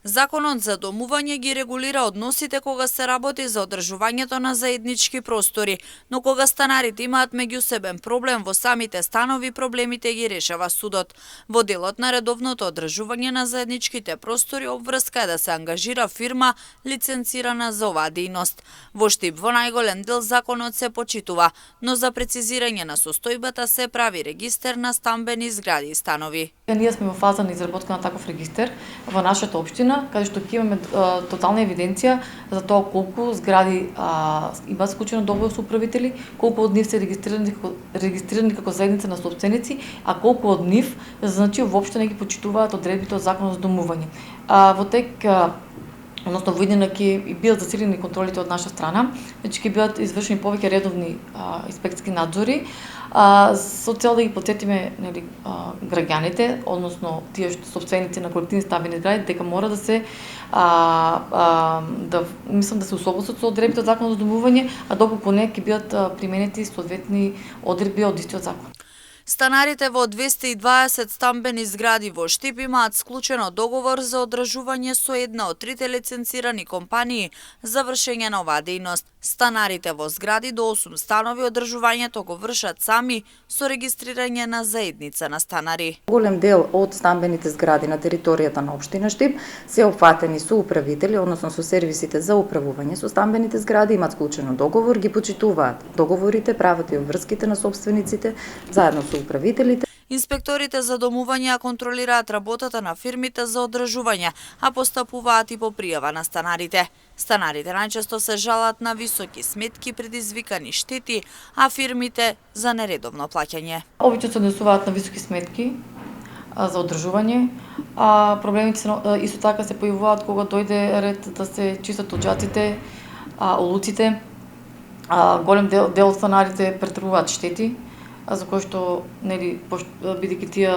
Законот за домување ги регулира односите кога се работи за одржувањето на заеднички простори, но кога станарите имаат меѓусебен проблем во самите станови, проблемите ги решава судот. Во делот на редовното одржување на заедничките простори обврска е да се ангажира фирма лиценцирана за оваа дејност. Во Штип во најголем дел законот се почитува, но за прецизирање на состојбата се прави регистер на стамбени згради и станови. Ние сме во фаза на изработка на таков регистер во нашата општина, каде што ќе имаме тотална евиденција за тоа колку згради имаат склучено договор со управители, колку од нив се регистрирани како заедница на собственици, а колку од нив значи воопшто не ги почитуваат одредбите од Законот за домување. Во тек односно во иднина ќе бидат засилени контролите од наша страна, значи ќе бидат извршени повеќе редовни инспекциски надзори, со цел да ги потсетиме граѓаните, односно тие што собственици на колективни стамбени згради, дека мора да се да се усогласат со одредбите од Законот за домување, а доколку не ќе бидат применети соодветни одредби од истиот закон. Станарите во 220 стамбени згради во Штип имаат склучено договор за одржување со една од трите лиценцирани компании за вршење на оваа дејност. Станарите во згради до 8 станови одржувањето го вршат сами со регистрирање на заедница на станари. Голем дел од стамбените згради на територијата на општина Штип се опфатени со управители, односно со сервисите за управување со стамбените згради, имаат склучено договор, ги почитуваат договорите, прават и обврските на собствениците заедно со управителите. Инспекторите за домување контролираат работата на фирмите за одржување, а постапуваат и по пријава на станарите. Станарите најчесто се жалат на високи сметки, предизвикани штети, а фирмите за нередовно плаќање. Обично се однесуваат на високи сметки за одржување, а проблемите исто така се појавуваат кога дојде ред да се чистат оџаците, улуците. Голем дел од станарите претрпуваат штети, за кои што, бидејќи тие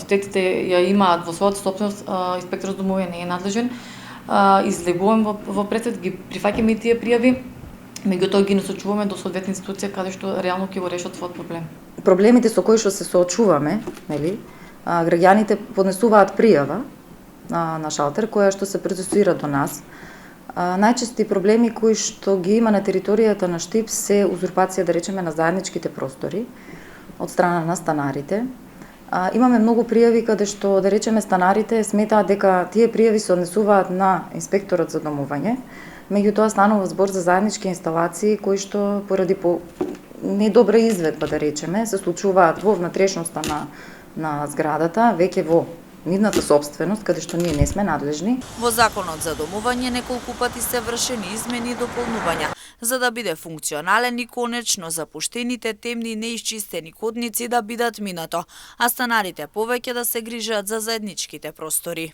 штетите ја имаат во својата собственост, инспекторот за домување не е надлежен. Излегуваме во пресед, ги прифаќаме и тие пријави, меѓутоа ги насочуваме до соодветна институција каде што реално ќе го решат својот проблем. Проблемите со кои што се соочуваме, граѓаните поднесуваат пријава на шалтер која што се процесуира до нас. Најчести проблеми кои што ги има на територијата на Штип се узурпација, да речеме, на заедничките простори од страна на станарите. Имаме многу пријави каде што, да речеме, станарите сметаат дека тие пријави се однесуваат на инспекторот за домување, меѓутоа станува збор за заеднички инсталации кои што поради недобра изведба, да речеме, се случуваат во внатрешноста на зградата, веќе во нивната собственост, каде што ние не сме надлежни. Во Законот за домување неколку пати се вршени измени и дополнувања, за да биде функционален и конечно запуштените, темни и неисчистени ходници да бидат минато, а станарите повеќе да се грижат за заедничките простори.